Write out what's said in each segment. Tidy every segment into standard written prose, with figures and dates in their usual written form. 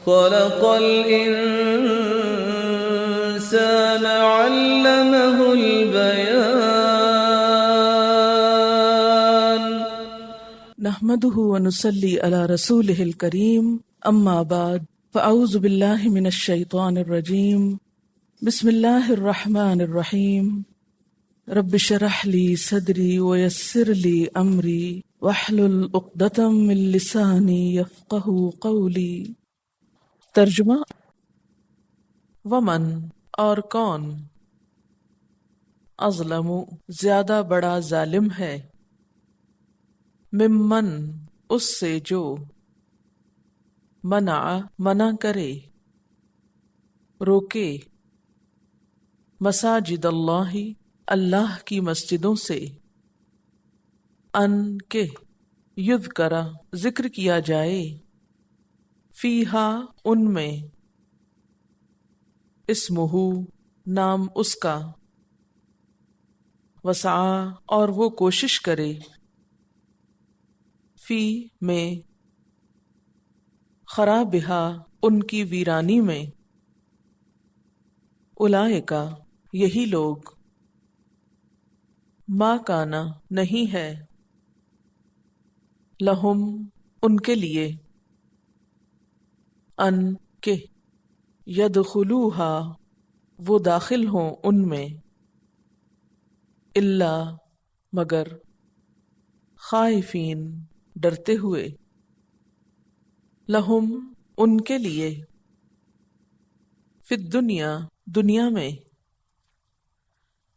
خلق الإنسان علمه البيان نحمده ونصلي على رسوله الكريم اما بعد فاعوذ بالله من الشيطان الرجيم بسم الله الرحمن الرحيم رب اشرح لي صدري ويسر لي امري واحلل عقدة من لساني يفقهوا قولي۔ ترجمہ، ومن اور کون، اظلم زیادہ بڑا ظالم ہے، ممن اس سے جو، منع کرے، روکے، مساجد اللہ اللہ کی مسجدوں سے، ان کے یذکر ذکر کیا جائے، فیہا ان میں، اسمہ نام اس کا، وسعی اور وہ کوشش کرے، فی میں، خرابہا ان کی ویرانی میں، اولئک یہی لوگ، ما کانا نہیں ہے، لہم ان کے لیے، ان کے، یدخلوہا وہ داخل ہوں ان میں، الا مگر، خائفین ڈرتے ہوئے، لہم ان کے لیے، فی الدنیا دنیا میں،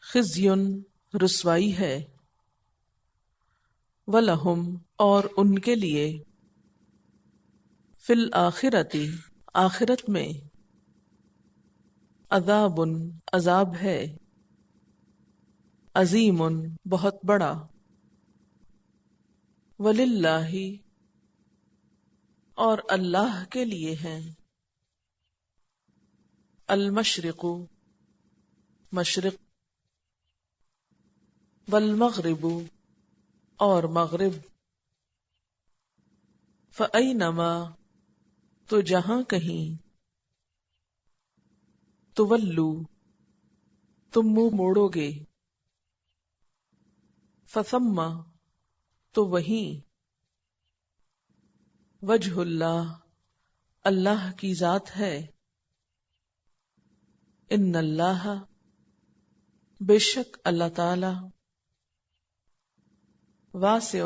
خزیٌ رسوائی ہے، وَلَهُمْ اور ان کے لیے، فی الآخرۃ آخرت میں، عذاب عذاب ہے، عظیم بہت بڑا، وَلِلَّهِ اور اللہ کے لیے ہیں، المشرق مشرق، والمغرب اور مغرب، فَأَيْنَمَا تو جہاں کہیں، تولو تم منہ موڑو گے، فَثَمَّ تو وہیں، وجہ اللہ اللہ کی ذات ہے، ان اللہ بے شک اللہ تعالی، واسع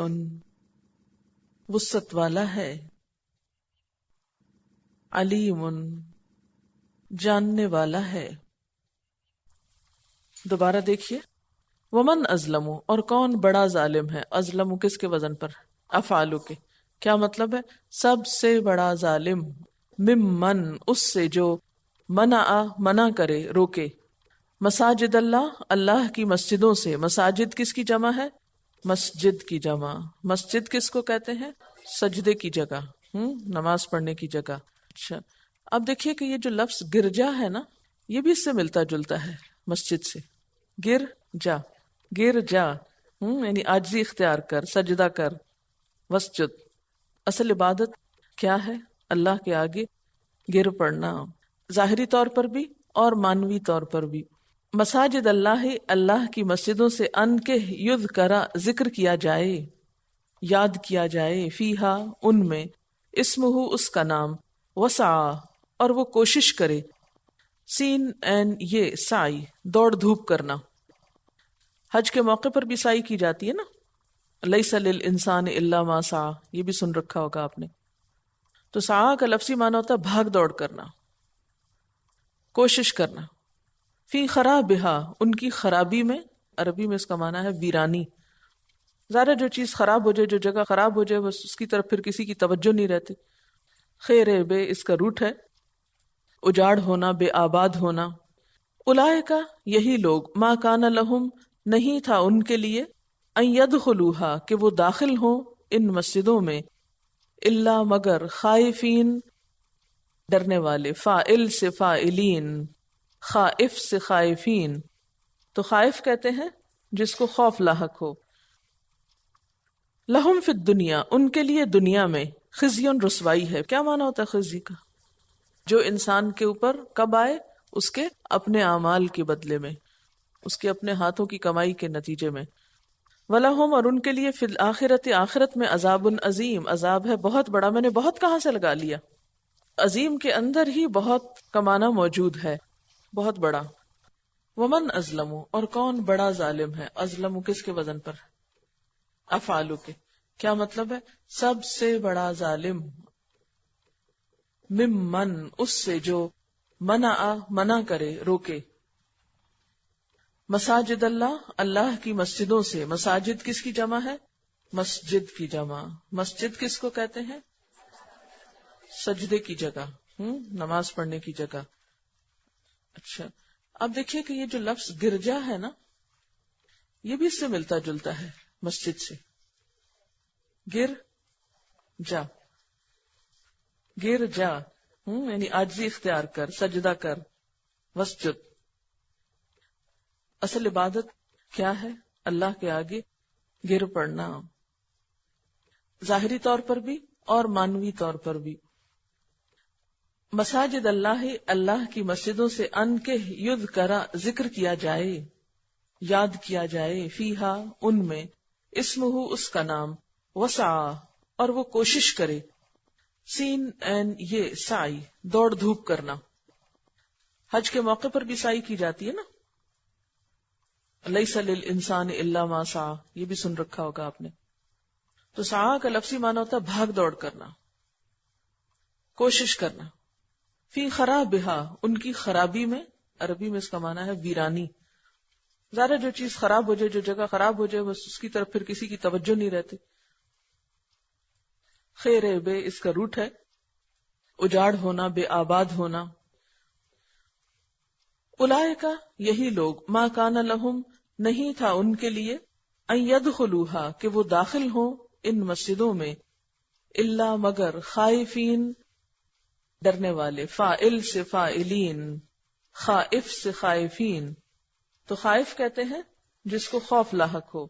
وسعت والا ہے، علیم جاننے والا ہے۔ دوبارہ دیکھیے، ومن ازلم اور کون بڑا ظالم ہے، ازلم کس کے وزن پر، افعالو کے، کیا مطلب ہے، سب سے بڑا ظالم، ممن اس سے جو، منع کرے، روکے، مساجد اللہ اللہ کی مسجدوں سے، مساجد کس کی جمع ہے، مسجد کی جمع، مسجد کس کو کہتے ہیں، سجدے کی جگہ، نماز پڑھنے کی جگہ۔ اچھا، اب دیکھیے کہ یہ جو لفظ گرجا ہے نا، یہ بھی اس سے ملتا جلتا ہے، مسجد سے، گر جا یعنی عاجزی اختیار کر، سجدہ کر، وسجد، اصل عبادت کیا ہے، اللہ کے آگے گر پڑنا، ظاہری طور پر بھی اور معنوی طور پر بھی۔ مساجد اللہ اللہ کی مسجدوں سے، ان کے یذکر ذکر کیا جائے، یاد کیا جائے، فیہا ان میں، اسمہ اس کا نام، وسعی اور وہ کوشش کرے، سین این یہ سعی، دوڑ دھوپ کرنا، حج کے موقع پر بھی سعی کی جاتی ہے نا، لیس للانسان الا ما سعی، یہ بھی سن رکھا ہوگا آپ نے۔ تو سعی کا لفظی معنی ہوتا ہے بھاگ دوڑ کرنا، کوشش کرنا، فی خرابہا ان کی خرابی میں، عربی میں اس کا معنی ہے ویرانی، ظاہر جو چیز خراب ہو جائے، جو جگہ خراب ہو جائے، بس اس کی طرف پھر کسی کی توجہ نہیں رہتی۔ خیر بے اس کا روٹ ہے اجاڑ ہونا، بے آباد ہونا۔ اولئک یہی لوگ، ما کان لہم نہیں تھا ان کے لیے، ان یدخلوہا کہ وہ داخل ہوں ان مسجدوں میں، الا مگر، خائفین ڈرنے والے، فاعل سے فاعلین، خائف سے خائفین، تو خائف کہتے ہیں جس کو خوف لاحق ہو۔ لہم فی الدنیا ان کے لیے دنیا میں، خزی رسوائی ہے۔ کیا معنی ہوتا ہے خزی کا؟ جو انسان کے اوپر کب آئے؟ اس کے اپنے اعمال کے بدلے میں، اس کے اپنے ہاتھوں کی کمائی کے نتیجے میں۔ وَلَهُمْ، اور ان کے لیے، فی الآخرۃ، آخرت میں، عذاب عظیم، عذاب ہے بہت بڑا۔ میں نے بہت کہاں سے لگا لیا؟ عظیم کے اندر ہی بہت کمانا موجود ہے، بہت بڑا۔ ومن ازلم، اور کون بڑا ظالم ہے؟ ازلم کس کے وزن پر؟ افعالو کے۔ کیا مطلب ہے؟ سب سے بڑا ظالم، ممن، اس سے جو، منع کرے، روکے، مساجد اللہ، اللہ کی مسجدوں سے۔ مساجد کس کی جمع ہے؟ مسجد کی جمع۔ مسجد کس کو کہتے ہیں؟ سجدے کی جگہ، نماز پڑھنے کی جگہ۔ اچھا، اب دیکھیے کہ یہ جو لفظ گرجا ہے نا، یہ بھی اس سے ملتا جلتا ہے، مسجد سے۔ گر جا، گر جا، یعنی عاجزی اختیار کر، سجدہ کر، وسجد۔ اصل عبادت کیا ہے؟ اللہ کے آگے گر پڑنا، ظاہری طور پر بھی اور مانوی طور پر بھی۔ مساجد اللہ، اللہ کی مسجدوں سے، ان کے یذکرا، ذکر کیا جائے، یاد کیا جائے، فیہا، ان میں، اسمہ، اس کا نام، وسعا، اور وہ کوشش کرے، سین این یہ سعی، دوڑ دھوپ کرنا۔ حج کے موقع پر بھی سعی کی جاتی ہے نا، لیس للانسان الا ما سعی، یہ بھی سن رکھا ہوگا آپ نے۔ تو سعی کا لفظی معنی ہوتا ہے بھاگ دوڑ کرنا، کوشش کرنا۔ فی خرابہا، ان کی خرابی میں، عربی میں اس کا معنی ہے ویرانی۔ ظاہر جو چیز خراب ہو جائے، جو جگہ خراب ہو جائے، بس اس کی طرف پھر کسی کی توجہ نہیں رہتی۔ خیر بے، اس کا روٹ ہے اجاڑ ہونا، بے آباد ہونا۔ اولئک، یہی لوگ، ما کان لہم، نہیں تھا ان کے لیے، ان یدخلوہا، کہ وہ داخل ہوں ان مسجدوں میں، الا، مگر، خائفین، ڈرنے والے، فاعل سے فاعلین، خائف سے خائفین۔ تو خائف کہتے ہیں جس کو خوف لاحق ہو۔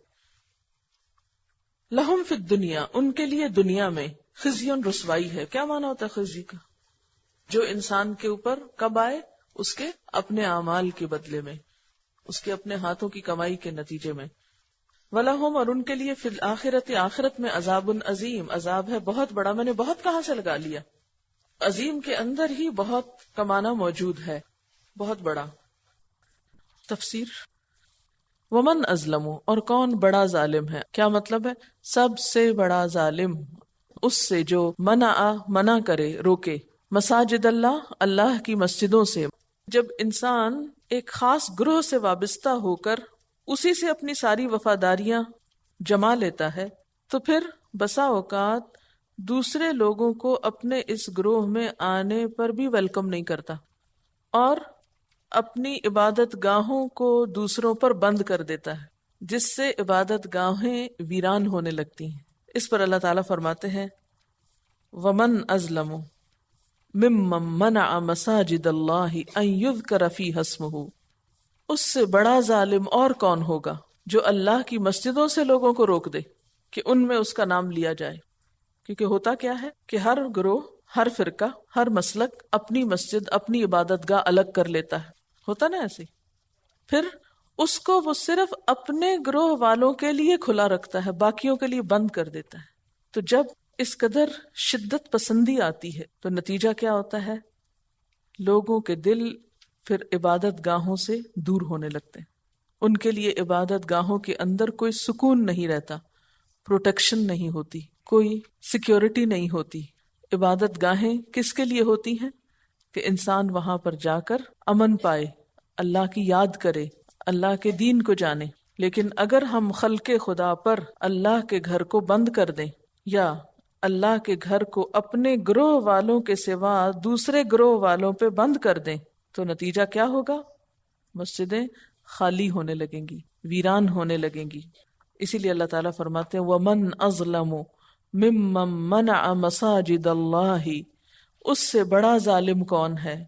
لہم فی الدنیا، ان کے لیے دنیا میں، خزی، رسوائی ہے۔ کیا معنی ہوتا ہے خزی کا؟ جو انسان کے اوپر کب آئے؟ اس کے اپنے اعمال کے بدلے میں، اس کے اپنے ہاتھوں کی کمائی کے نتیجے میں۔ وَلَهُمْ، اور ان کے لیے، فی الآخرۃ، آخرت میں، عذاب عظیم، عذاب ہے بہت بڑا۔ میں نے بہت کہاں سے لگا لیا؟ عظیم کے اندر ہی بہت کمانا موجود ہے، بہت بڑا۔ تفسیر، ومن ازلم، اور کون بڑا ظالم ہے؟ کیا مطلب ہے؟ سب سے بڑا ظالم، اس سے جو منع کرے، روکے، مساجد اللہ، اللہ کی مسجدوں سے۔ جب انسان ایک خاص گروہ سے وابستہ ہو کر اسی سے اپنی ساری وفاداریاں جما لیتا ہے، تو پھر بسا اوقات دوسرے لوگوں کو اپنے اس گروہ میں آنے پر بھی ویلکم نہیں کرتا، اور اپنی عبادت گاہوں کو دوسروں پر بند کر دیتا ہے، جس سے عبادت گاہیں ویران ہونے لگتی ہیں۔ اس پر اللہ تعالیٰ فرماتے ہیں، وَمَنْ أَظْلَمُ مِمَّن مَنَعَ مَسَاجِدَ اللَّهِ أَن يُذْكَرَ فِيهَا اسْمُهُ، اس سے بڑا ظالم اور کون ہوگا جو اللہ کی مسجدوں سے لوگوں کو روک دے کہ ان میں اس کا نام لیا جائے۔ کیونکہ ہوتا کیا ہے کہ ہر گروہ، ہر فرقہ، ہر مسلک اپنی مسجد، اپنی عبادت گاہ الگ کر لیتا ہے، ہوتا نا ایسے، پھر اس کو وہ صرف اپنے گروہ والوں کے لیے کھلا رکھتا ہے، باقیوں کے لیے بند کر دیتا ہے۔ تو جب اس قدر شدت پسندی آتی ہے تو نتیجہ کیا ہوتا ہے؟ لوگوں کے دل پھر عبادت گاہوں سے دور ہونے لگتے ہیں، ان کے لیے عبادت گاہوں کے اندر کوئی سکون نہیں رہتا، پروٹیکشن نہیں ہوتی، کوئی سیکیورٹی نہیں ہوتی۔ عبادت گاہیں کس کے لیے ہوتی ہیں؟ کہ انسان وہاں پر جا کر امن پائے، اللہ کی یاد کرے، اللہ کے دین کو جانے۔ لیکن اگر ہم خلق خدا پر اللہ کے گھر کو بند کر دیں، یا اللہ کے گھر کو اپنے گروہ والوں کے سوا دوسرے گروہ والوں پہ بند کر دیں، تو نتیجہ کیا ہوگا؟ مسجدیں خالی ہونے لگیں گی، ویران ہونے لگیں گی۔ اسی لیے اللہ تعالیٰ فرماتے ہیں، وَمَنْ أَظْلَمُ مِمَّن مَنَعَ مَسَاجِدَ اللَّهِ، اس سے بڑا ظالم کون ہے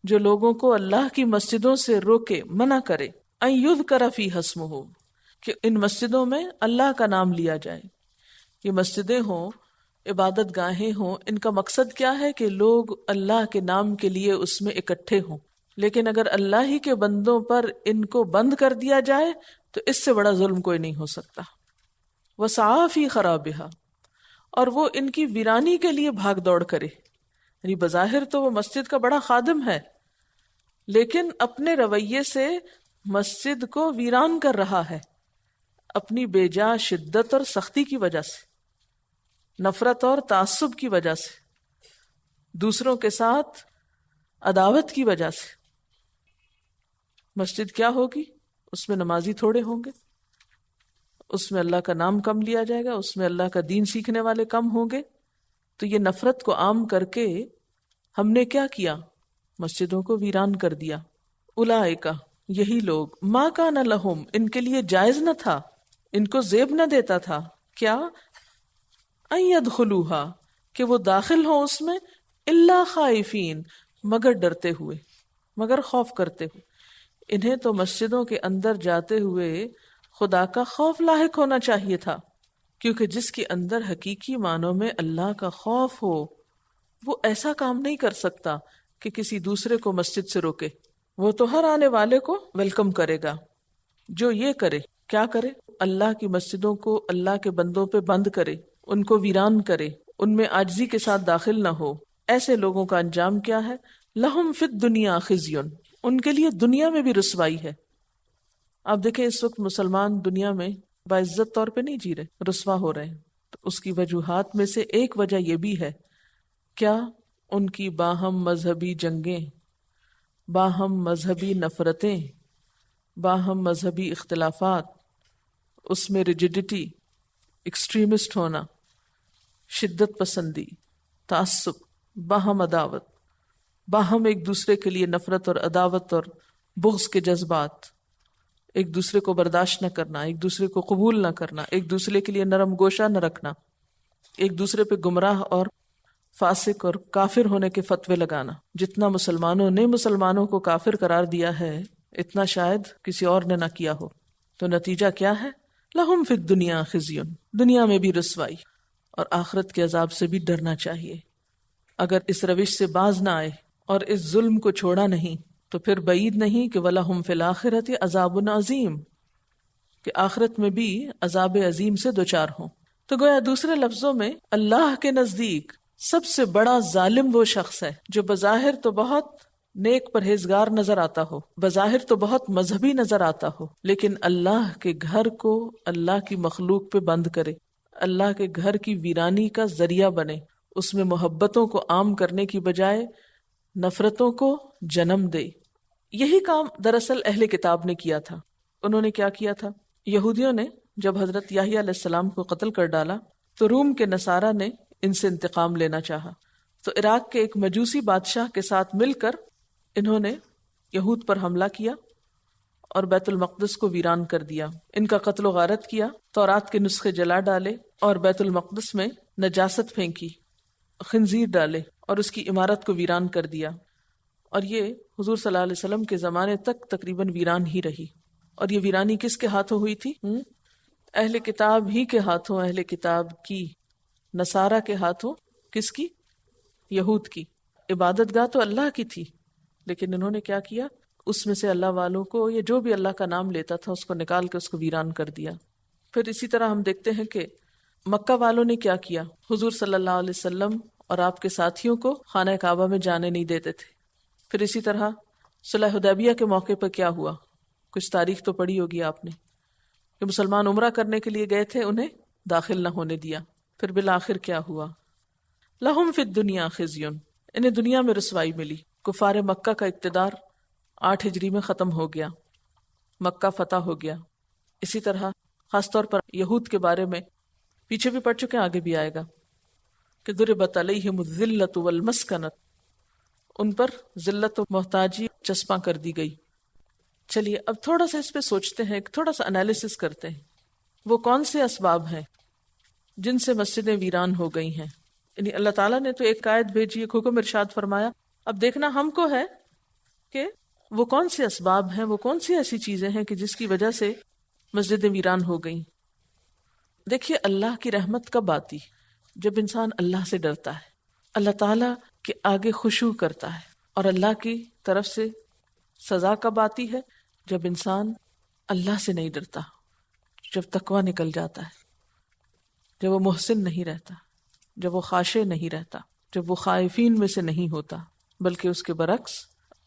جو لوگوں کو اللہ کی مسجدوں سے روکے، منع کرے، أَن يُذْكَرَ فِيهَا اسْمُهُ، کہ ان مسجدوں میں اللہ کا نام لیا جائے۔ یہ مسجدیں ہوں عبادت گاہیں ہوں، ان کا مقصد کیا ہے کہ لوگ اللہ کے نام کے لیے اس میں اکٹھے ہوں، لیکن اگر اللہ ہی کے بندوں پر ان کو بند کر دیا جائے تو اس سے بڑا ظلم کوئی نہیں ہو سکتا۔ وَسَعَىٰ فِي خَرَابِهَا، اور وہ ان کی ویرانی کے لیے بھاگ دوڑ کرے، یعنی بظاہر تو وہ مسجد کا بڑا خادم ہے، لیکن اپنے رویے سے مسجد کو ویران کر رہا ہے، اپنی بے جا شدت اور سختی کی وجہ سے، نفرت اور تعصب کی وجہ سے، دوسروں کے ساتھ عداوت کی وجہ سے۔ مسجد کیا ہوگی؟ اس میں نمازی تھوڑے ہوں گے، اس میں اللہ کا نام کم لیا جائے گا، اس میں اللہ کا دین سیکھنے والے کم ہوں گے۔ تو یہ نفرت کو عام کر کے ہم نے کیا کیا؟ مسجدوں کو ویران کر دیا۔ اولئک، یہی لوگ، ما کان لہم، ان کے لیے جائز نہ تھا، ان کو زیب نہ دیتا تھا، کیا؟ ان یدخلوہا، کہ وہ داخل ہوں اس میں، الا خائفین، مگر ڈرتے ہوئے، مگر خوف کرتے ہوئے۔ انہیں تو مسجدوں کے اندر جاتے ہوئے خدا کا خوف لاحق ہونا چاہیے تھا، کیونکہ جس کے اندر حقیقی معنوں میں اللہ کا خوف ہو وہ ایسا کام نہیں کر سکتا کہ کسی دوسرے کو مسجد سے روکے۔ وہ تو ہر آنے والے کو ویلکم کرے گا۔ جو یہ کرے، کیا کرے؟ اللہ کی مسجدوں کو اللہ کے بندوں پہ بند کرے، ان کو ویران کرے، ان میں عاجزی کے ساتھ داخل نہ ہو، ایسے لوگوں کا انجام کیا ہے؟ لہم فی الدنیا خزی، ان کے لیے دنیا میں بھی رسوائی ہے۔ آپ دیکھیں اس وقت مسلمان دنیا میں باعزت طور پہ نہیں جی رہے، رسوا ہو رہے ہیں۔ تو اس کی وجوہات میں سے ایک وجہ یہ بھی ہے، کیا؟ ان کی باہم مذہبی جنگیں، باہم مذہبی نفرتیں، باہم مذہبی اختلافات، اس میں ریجڈیٹی، ایکسٹریمسٹ ہونا، شدت پسندی، تعصب، باہم عداوت، باہم ایک دوسرے کے لیے نفرت اور عداوت اور بغض کے جذبات، ایک دوسرے کو برداشت نہ کرنا، ایک دوسرے کو قبول نہ کرنا، ایک دوسرے کے لیے نرم گوشہ نہ رکھنا، ایک دوسرے پہ گمراہ اور فاسق اور کافر ہونے کے فتوے لگانا۔ جتنا مسلمانوں نے مسلمانوں کو کافر قرار دیا ہے اتنا شاید کسی اور نے نہ کیا ہو۔ تو نتیجہ کیا ہے؟ لہم فی الدنیا خزی، دنیا میں بھی رسوائی، اور آخرت کے عذاب سے بھی ڈرنا چاہیے۔ اگر اس روش سے باز نہ آئے اور اس ظلم کو چھوڑا نہیں تو پھر بعید نہیں کہ وَلَهُمْ فِي الْآخِرَةِ عَذَابٌ عَظِيمٌ، کہ آخرت میں بھی عذاب عظیم سے دوچار ہوں۔ تو گویا دوسرے لفظوں میں اللہ کے نزدیک سب سے بڑا ظالم وہ شخص ہے جو بظاہر تو بہت نیک پرہیزگار نظر آتا ہو، بظاہر تو بہت مذہبی نظر آتا ہو، لیکن اللہ کے گھر کو اللہ کی مخلوق پہ بند کرے، اللہ کے گھر کی ویرانی کا ذریعہ بنے، اس میں محبتوں کو عام کرنے کی بجائے نفرتوں کو جنم دے۔ یہی کام دراصل اہل کتاب نے کیا تھا۔ انہوں نے کیا کیا تھا؟ یہودیوں نے جب حضرت یحییٰ علیہ السلام کو قتل کر ڈالا تو روم کے نصارہ نے ان سے انتقام لینا چاہا، تو عراق کے ایک مجوسی بادشاہ کے ساتھ مل کر انہوں نے یہود پر حملہ کیا اور بیت المقدس کو ویران کر دیا، ان کا قتل و غارت کیا، تورات کے نسخے جلا ڈالے اور بیت المقدس میں نجاست پھینکی، خنزیر ڈالے اور اس کی عمارت کو ویران کر دیا۔ اور یہ حضور صلی اللہ علیہ وسلم کے زمانے تک تقریباً ویران ہی رہی۔ اور یہ ویرانی کس کے ہاتھوں ہوئی تھی؟ اہل کتاب ہی کے ہاتھوں، اہل کتاب کی، نصارہ کے ہاتھوں۔ کس کی؟ یہود کی۔ عبادت گاہ تو اللہ کی تھی، لیکن انہوں نے کیا کیا؟ اس میں سے اللہ والوں کو، یہ جو بھی اللہ کا نام لیتا تھا اس کو نکال کے اس کو ویران کر دیا۔ پھر اسی طرح ہم دیکھتے ہیں کہ مکہ والوں نے کیا کیا؟ حضور صلی اللہ علیہ وسلم اور آپ کے ساتھیوں کو خانہ کعبہ میں جانے نہیں دیتے تھے۔ پھر اسی طرح صلح حدیبیہ کے موقع پر کیا ہوا؟ کچھ تاریخ تو پڑھی ہوگی آپ نے کہ مسلمان عمرہ کرنے کے لیے گئے تھے، انہیں داخل نہ ہونے دیا۔ پھر بالآخر کیا ہوا؟ لہم فی الدنیا خزی، انہیں دنیا میں رسوائی ملی۔ کفار مکہ کا اقتدار 8 ہجری میں ختم ہو گیا، مکہ فتح ہو گیا۔ اسی طرح خاص طور پر یہود کے بارے میں پیچھے بھی پڑھ چکے ہیں، آگے بھی آئے گا کہ ضربت علیہم الذلۃ والمسکنۃ، ان پر ذلت و محتاجی چسپاں کر دی گئی۔ چلیے اب تھوڑا سا اس پہ سوچتے ہیں، تھوڑا سا انالیسس کرتے ہیں۔ وہ کون سے اسباب ہیں جن سے مسجدیں ویران ہو گئی ہیں؟ یعنی اللہ تعالیٰ نے تو ایک آیت بھیجی، ایک حکم ارشاد فرمایا، اب دیکھنا ہم کو ہے کہ وہ کون سے اسباب ہیں، وہ کون سی ایسی چیزیں ہیں کہ جس کی وجہ سے مسجدیں ویران ہو گئیں۔ دیکھیے اللہ کی رحمت کب آتی؟ جب انسان اللہ سے ڈرتا ہے، اللہ تعالیٰ کے آگے خشوع کرتا ہے، اور اللہ کی طرف سے سزا کب آتی ہے؟ جب انسان اللہ سے نہیں ڈرتا، جب تقویٰ نکل جاتا ہے، جب وہ محسن نہیں رہتا، جب وہ خاشع نہیں رہتا، جب وہ خائفین میں سے نہیں ہوتا، بلکہ اس کے برعکس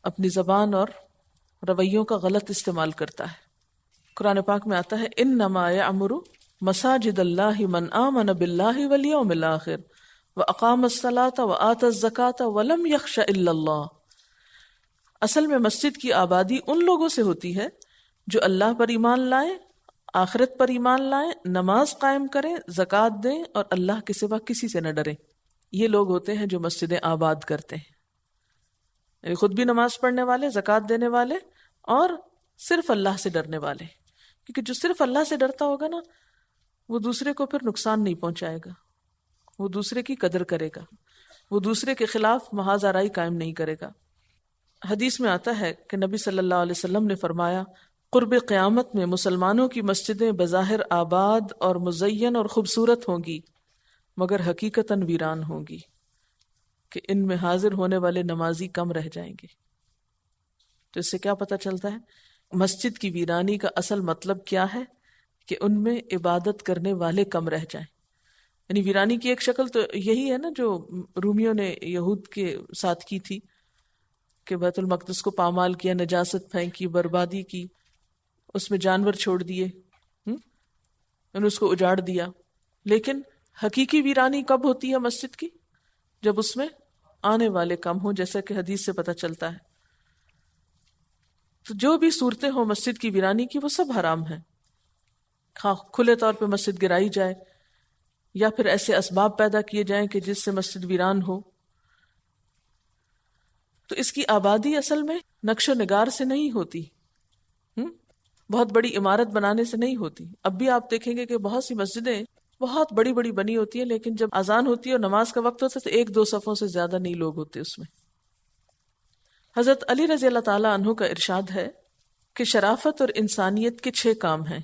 اپنی زبان اور رویوں کا غلط استعمال کرتا ہے۔ قرآن پاک میں آتا ہے انما یعمر مساجد اللہ من آمن باللہ والیوم الآخر واقام الصلاۃ وآتی الزکاۃ ولم یخش الا اللہ۔ اصل میں مسجد کی آبادی ان لوگوں سے ہوتی ہے جو اللہ پر ایمان لائیں، آخرت پر ایمان لائیں، نماز قائم کریں، زکوٰۃ دیں اور اللہ کے سوا کسی سے نہ ڈریں۔ یہ لوگ ہوتے ہیں جو مسجدیں آباد کرتے ہیں، یعنی خود بھی نماز پڑھنے والے، زکوٰۃ دینے والے اور صرف اللہ سے ڈرنے والے۔ کیونکہ جو صرف اللہ سے ڈرتا ہوگا نا، وہ دوسرے کو پھر نقصان نہیں پہنچائے گا، وہ دوسرے کی قدر کرے گا، وہ دوسرے کے خلاف محاذ آرائی قائم نہیں کرے گا۔ حدیث میں آتا ہے کہ نبی صلی اللہ علیہ وسلم نے فرمایا قرب قیامت میں مسلمانوں کی مسجدیں بظاہر آباد اور مزین اور خوبصورت ہوں گی، مگر حقیقتاً ویران ہوں گی، کہ ان میں حاضر ہونے والے نمازی کم رہ جائیں گے۔ تو اس سے کیا پتہ چلتا ہے؟ مسجد کی ویرانی کا اصل مطلب کیا ہے؟ کہ ان میں عبادت کرنے والے کم رہ جائیں۔ یعنی ویرانی کی ایک شکل تو یہی ہے نا جو رومیوں نے یہود کے ساتھ کی تھی، کہ بیت المقدس کو پامال کیا، نجاست پھینکی، بربادی کی، اس میں جانور چھوڑ دیے، انہوں اس کو اجاڑ دیا۔ لیکن حقیقی ویرانی کب ہوتی ہے مسجد کی؟ جب اس میں آنے والے کم ہوں، جیسا کہ حدیث سے پتہ چلتا ہے۔ تو جو بھی صورتیں ہوں مسجد کی ویرانی کی، وہ سب حرام ہیں، خواہ کھلے طور پہ مسجد گرائی جائے یا پھر ایسے اسباب پیدا کیے جائیں کہ جس سے مسجد ویران ہو۔ تو اس کی آبادی اصل میں نقش و نگار سے نہیں ہوتی، بہت بڑی عمارت بنانے سے نہیں ہوتی۔ اب بھی آپ دیکھیں گے کہ بہت سی مسجدیں بہت بڑی بڑی بنی ہوتی ہیں، لیکن جب اذان ہوتی ہے اور نماز کا وقت ہوتا ہے تو ایک دو صفوں سے زیادہ نہیں لوگ ہوتے اس میں۔ حضرت علی رضی اللہ تعالیٰ عنہ کا ارشاد ہے کہ شرافت اور انسانیت کے 6 کام ہیں،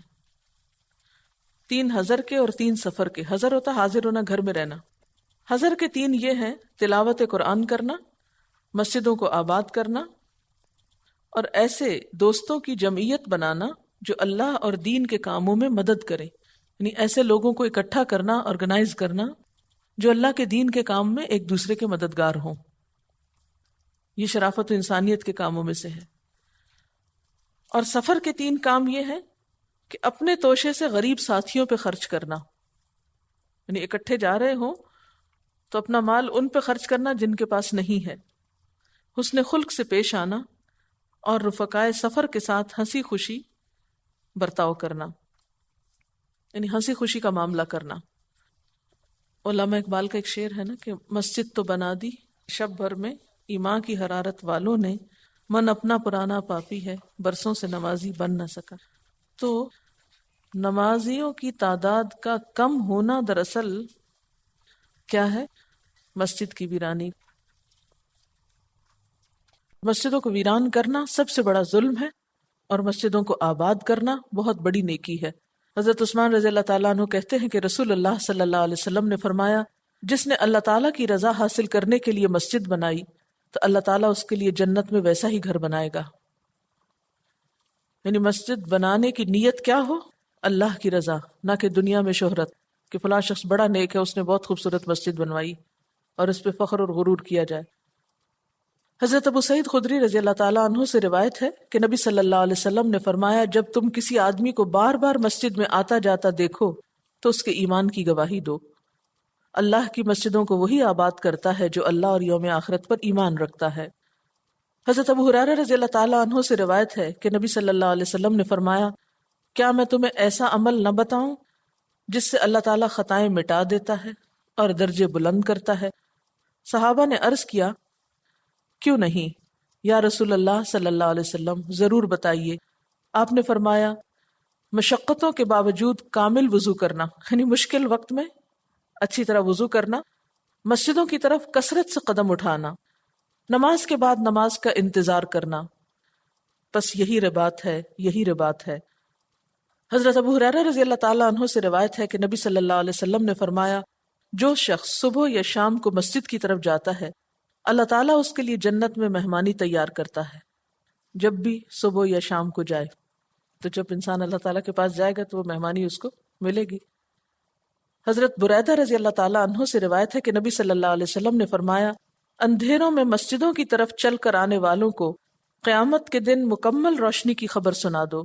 3 حضر کے اور 3 سفر کے۔ حضر ہوتا حاضر ہونا، گھر میں رہنا۔ حضر کے 3 یہ ہیں: تلاوت قرآن کرنا، مسجدوں کو آباد کرنا، اور ایسے دوستوں کی جمعیت بنانا جو اللہ اور دین کے کاموں میں مدد کرے، یعنی ایسے لوگوں کو اکٹھا کرنا، آرگنائز کرنا جو اللہ کے دین کے کام میں ایک دوسرے کے مددگار ہوں۔ یہ شرافت و انسانیت کے کاموں میں سے ہے۔ اور سفر کے 3 کام یہ ہیں کہ اپنے توشے سے غریب ساتھیوں پہ خرچ کرنا، یعنی اکٹھے جا رہے ہوں تو اپنا مال ان پہ خرچ کرنا جن کے پاس نہیں ہے، حسن خلق سے پیش آنا، اور رفقائے سفر کے ساتھ ہنسی خوشی برتاؤ کرنا، یعنی ہنسی خوشی کا معاملہ کرنا۔ علامہ اقبال کا ایک شعر ہے نا کہ مسجد تو بنا دی شب بھر میں ایمان کی حرارت والوں نے، من اپنا پرانا پاپی ہے برسوں سے نمازی بن نہ سکا۔ تو نمازیوں کی تعداد کا کم ہونا دراصل کیا ہے؟ مسجد کی ویرانی۔ مسجدوں کو ویران کرنا سب سے بڑا ظلم ہے، اور مسجدوں کو آباد کرنا بہت بڑی نیکی ہے۔ حضرت عثمان رضی اللہ تعالیٰ عنہ کہتے ہیں کہ رسول اللہ صلی اللہ علیہ وسلم نے فرمایا، جس نے اللہ تعالیٰ کی رضا حاصل کرنے کے لیے مسجد بنائی تو اللہ تعالیٰ اس کے لیے جنت میں ویسا ہی گھر بنائے گا۔ یعنی مسجد بنانے کی نیت کیا ہو؟ اللہ کی رضا، نہ کہ دنیا میں شہرت، کہ فلاں شخص بڑا نیک ہے، اس نے بہت خوبصورت مسجد بنوائی اور اس پہ فخر اور غرور کیا جائے۔ حضرت ابو سعید خدری رضی اللہ تعالیٰ عنہ سے روایت ہے کہ نبی صلی اللہ علیہ وسلم نے فرمایا، جب تم کسی آدمی کو بار بار مسجد میں آتا جاتا دیکھو تو اس کے ایمان کی گواہی دو۔ اللہ کی مسجدوں کو وہی آباد کرتا ہے جو اللہ اور یوم آخرت پر ایمان رکھتا ہے۔ حضرت ابو ہریرہ رضی اللہ تعالیٰ عنہ سے روایت ہے کہ نبی صلی اللہ علیہ وسلم نے فرمایا، کیا میں تمہیں ایسا عمل نہ بتاؤں جس سے اللہ تعالیٰ خطائیں مٹا دیتا ہے اور درجے بلند کرتا ہے؟ صحابہ نے عرض کیا، کیوں نہیں یا رسول اللہ صلی اللہ علیہ وسلم، ضرور بتائیے۔ آپ نے فرمایا، مشقتوں کے باوجود کامل وضو کرنا، یعنی مشکل وقت میں اچھی طرح وضو کرنا، مسجدوں کی طرف کثرت سے قدم اٹھانا، نماز کے بعد نماز کا انتظار کرنا، بس یہی رباط ہے، یہی رباط ہے۔ حضرت ابو ہریرہ رضی اللہ تعالیٰ عنہ سے روایت ہے کہ نبی صلی اللہ علیہ وسلم نے فرمایا، جو شخص صبح یا شام کو مسجد کی طرف جاتا ہے اللہ تعالیٰ اس کے لیے جنت میں مہمانی تیار کرتا ہے جب بھی صبح یا شام کو جائے. تو جب انسان اللہ تعالیٰ کے پاس جائے گا تو وہ مہمانی اس کو ملے گی. حضرت بریدہ رضی اللہ تعالیٰ عنہ سے روایت ہے کہ نبی صلی اللہ علیہ وسلم نے فرمایا اندھیروں میں مسجدوں کی طرف چل کر آنے والوں کو قیامت کے دن مکمل روشنی کی خبر سنا دو.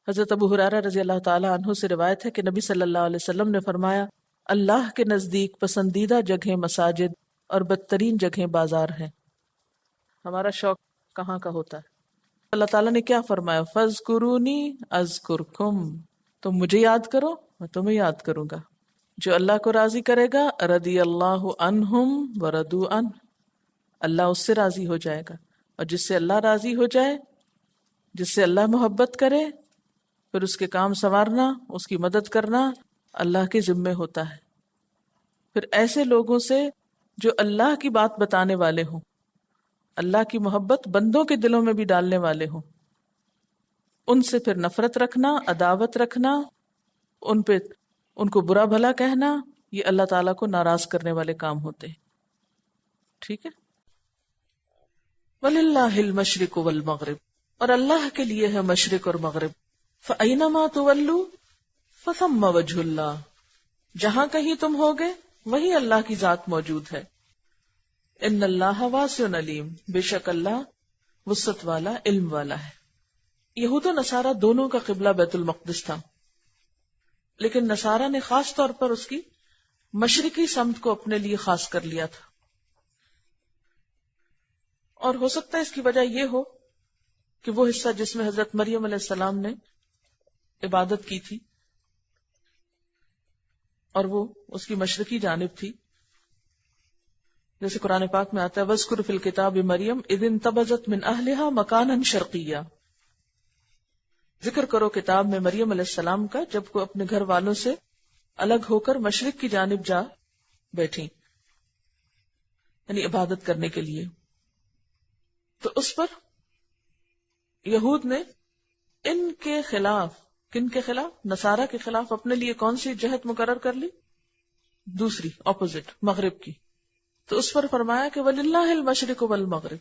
حضرت ابو ہریرہ رضی اللہ تعالیٰ عنہ سے روایت ہے کہ نبی صلی اللہ علیہ وسلم نے فرمایا اللہ کے نزدیک پسندیدہ جگہیں مساجد اور بدترین جگہیں بازار ہیں. ہمارا شوق کہاں کا ہوتا ہے؟ اللہ تعالیٰ نے کیا فرمایا؟ فَاذْكُرُونِي أَذْكُرْكُمْ، تم مجھے یاد کرو میں تمہیں یاد کروں گا. جو اللہ کو راضی کرے گا رضی اللہ عنہم ورضوا عنہ، اللہ اس سے راضی ہو جائے گا. اور جس سے اللہ راضی ہو جائے، جس سے اللہ محبت کرے، پھر اس کے کام سنوارنا، اس کی مدد کرنا اللہ کے ذمے ہوتا ہے. پھر ایسے لوگوں سے جو اللہ کی بات بتانے والے ہوں، اللہ کی محبت بندوں کے دلوں میں بھی ڈالنے والے ہوں، ان سے پھر نفرت رکھنا، عداوت رکھنا، ان کو برا بھلا کہنا، یہ اللہ تعالیٰ کو ناراض کرنے والے کام ہوتے ہیں. ٹھیک ہے. وَلِلَّهِ الْمَشْرِقُ وَالْمَغْرِبُ، اور اللہ کے لیے ہے مشرق اور مغرب. فَأَيْنَمَا تُوَلُّوا فَثَمَّ وَجْهُ اللَّهِ، جہاں کہیں تم ہوگے وہیں اللہ کی ذات موجود ہے. ان اللہ واسع علیم، بے شک اللہ وسعت والا، علم والا ہے. یہود و نصارہ دونوں کا قبلہ بیت المقدس تھا، لیکن نصارہ نے خاص طور پر اس کی مشرقی سمت کو اپنے لیے خاص کر لیا تھا. اور ہو سکتا ہے اس کی وجہ یہ ہو کہ وہ حصہ جس میں حضرت مریم علیہ السلام نے عبادت کی تھی اور وہ اس کی مشرقی جانب تھی، جیسے قرآن پاک میں آتا ہے وَاذْكُرْ فِي الْكِتَابِ مَرْيَمَ إِذِ انتَبَذَتْ مِنْ أَهْلِهَا مَكَانًا شَرْقِيًّا. ذکر کرو کتاب میں مریم علیہ السلام کا جب وہ اپنے گھر والوں سے الگ ہو کر مشرق کی جانب جا بیٹھی، یعنی عبادت کرنے کے لیے. تو اس پر یہود نے ان کے خلاف، کن کے خلاف؟ نصارہ کے خلاف اپنے لیے کون سی جہت مقرر کر لی؟ دوسری، اپوزٹ، مغرب کی. تو اس پر فرمایا کہ وَلِلَّهِ الْمَشْرِقُ وَالْمَغْرِبُ.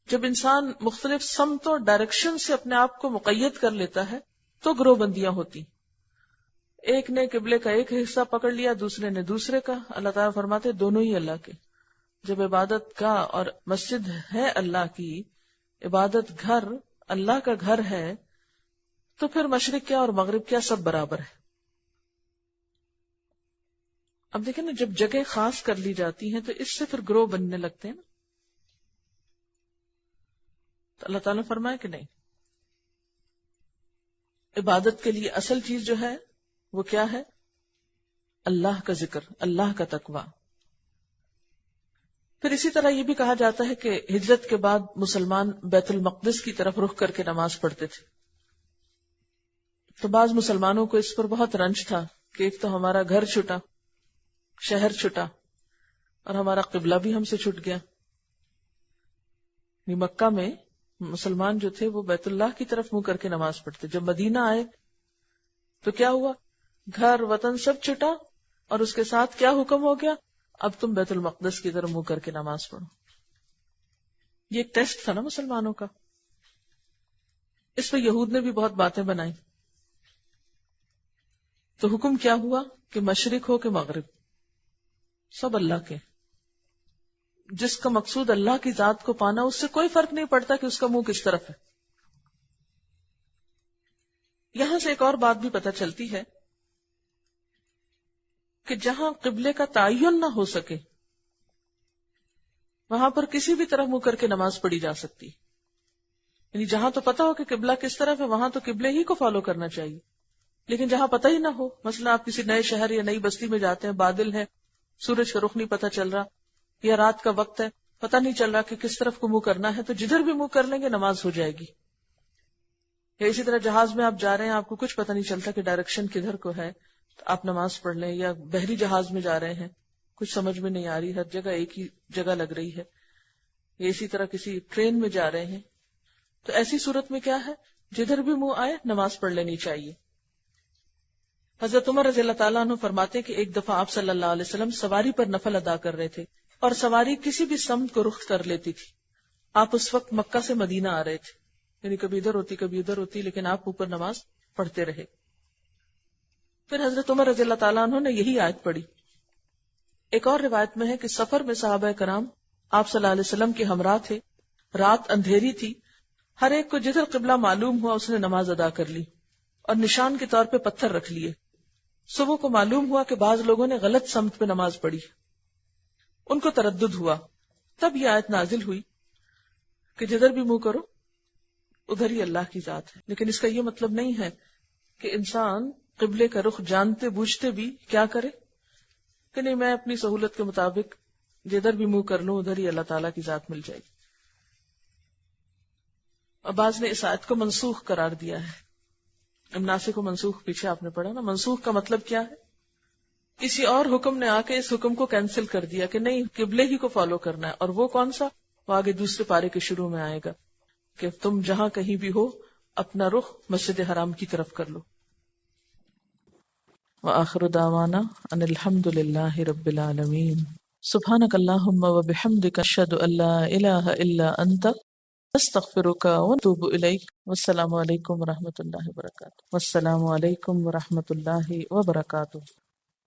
جب انسان مختلف سمتوں، ڈائریکشن سے اپنے آپ کو مقید کر لیتا ہے تو گروہ بندیاں ہوتی. ایک نے قبلے کا ایک حصہ پکڑ لیا، دوسرے نے دوسرے کا. اللہ تعالیٰ فرماتے دونوں ہی اللہ کے. جب عبادت گاہ اور مسجد ہے اللہ کی، عبادت گھر اللہ کا گھر ہے، تو پھر مشرق کیا اور مغرب کیا، سب برابر ہے. اب دیکھیں نا، جب جگہ خاص کر لی جاتی ہیں تو اس سے پھر گروہ بننے لگتے ہیں نا. تو اللہ تعالیٰ نے فرمایا کہ نہیں، عبادت کے لیے اصل چیز جو ہے وہ کیا ہے؟ اللہ کا ذکر، اللہ کا تقویٰ. پھر اسی طرح یہ بھی کہا جاتا ہے کہ ہجرت کے بعد مسلمان بیت المقدس کی طرف رخ کر کے نماز پڑھتے تھے. تو بعض مسلمانوں کو اس پر بہت رنج تھا کہ ایک تو ہمارا گھر چھٹا، شہر چھٹا، اور ہمارا قبلہ بھی ہم سے چھٹ گیا. مکہ میں مسلمان جو تھے وہ بیت اللہ کی طرف منہ کر کے نماز پڑھتے. جب مدینہ آئے تو کیا ہوا؟ گھر وطن سب چھٹا، اور اس کے ساتھ کیا حکم ہو گیا؟ اب تم بیت المقدس کی طرف منہ کر کے نماز پڑھو. یہ ایک ٹیسٹ تھا نا مسلمانوں کا. اس پہ یہود نے بھی بہت باتیں بنائی. تو حکم کیا ہوا کہ مشرق ہو کہ مغرب، سب اللہ کے. جس کا مقصود اللہ کی ذات کو پانا، اس سے کوئی فرق نہیں پڑتا کہ اس کا منہ کس طرف ہے. یہاں سے ایک اور بات بھی پتہ چلتی ہے کہ جہاں قبلے کا تعین نہ ہو سکے وہاں پر کسی بھی طرح منہ کر کے نماز پڑھی جا سکتی. یعنی جہاں تو پتہ ہو کہ قبلہ کس طرف ہے وہاں تو قبلے ہی کو فالو کرنا چاہیے. لیکن جہاں پتہ ہی نہ ہو، مثلا آپ کسی نئے شہر یا نئی بستی میں جاتے ہیں، بادل ہے، سورج کا رخ نہیں پتہ چل رہا، یا رات کا وقت ہے، پتہ نہیں چل رہا کہ کس طرف کو منہ کرنا ہے، تو جدھر بھی منہ کر لیں گے نماز ہو جائے گی. یا اسی طرح جہاز میں آپ جا رہے ہیں، آپ کو کچھ پتہ نہیں چلتا کہ ڈائریکشن کدھر کو ہے، تو آپ نماز پڑھ لیں. یا بحری جہاز میں جا رہے ہیں، کچھ سمجھ میں نہیں آ رہی، ہر جگہ ایک ہی جگہ لگ رہی ہے. یا اسی طرح کسی ٹرین میں جا رہے ہیں، تو ایسی صورت میں کیا ہے، جدھر بھی منہ آئے نماز پڑھ لینی چاہیے. حضرت عمر رضی اللہ تعالیٰ عنہ فرماتے کہ ایک دفعہ آپ صلی اللہ علیہ وسلم سواری پر نفل ادا کر رہے تھے اور سواری کسی بھی سمت کو رخ کر لیتی تھی. آپ اس وقت مکہ سے مدینہ آ رہے تھے، یعنی کبھی ادھر ہوتی کبھی ادھر ہوتی، لیکن آپ اوپر نماز پڑھتے رہے. پھر حضرت عمر رضی اللہ تعالیٰ عنہ نے یہی آیت پڑھی. ایک اور روایت میں ہے کہ سفر میں صحابہ کرام آپ صلی اللہ علیہ وسلم کے ہمراہ تھے، رات اندھیری تھی، ہر ایک کو جدھر قبلہ معلوم ہوا اس نے نماز ادا کر لی اور نشان کے طور پہ پتھر رکھ لیے. صبح کو معلوم ہوا کہ بعض لوگوں نے غلط سمت پہ نماز پڑھی، ان کو تردد ہوا. تب یہ آیت نازل ہوئی کہ جدھر بھی منہ کرو ادھر ہی اللہ کی ذات ہے. لیکن اس کا یہ مطلب نہیں ہے کہ انسان قبلے کا رخ جانتے بوجھتے بھی کیا کرے کہ نہیں میں اپنی سہولت کے مطابق جدھر بھی منہ کر لوں ادھر ہی اللہ تعالیٰ کی ذات مل جائے گی. بعض نے اس آیت کو منسوخ قرار دیا ہے. ناسخ کو منسوخ پیچھے آپ نے پڑھا نا. منسوخ کا مطلب کیا ہے؟ کسی اور حکم نے آ کے اس حکم کو کینسل کر دیا کہ نہیں قبلے ہی کو فالو کرنا ہے. اور وہ کون سا؟ وہ آگے دوسرے پارے کے شروع میں آئے گا کہ تم جہاں کہیں بھی ہو اپنا رخ مسجد حرام کی طرف کر لو. وآخر دعوانا ان الحمد للہ رب العالمین. سبحانک اللہم وبحمدک اشہد ان لا الہ الا انت استغفرک واتوب الیک. والسلام علیکم ورحمۃ اللہ وبرکاتہ. والسلام علیکم ورحمۃ اللہ وبرکاتہ.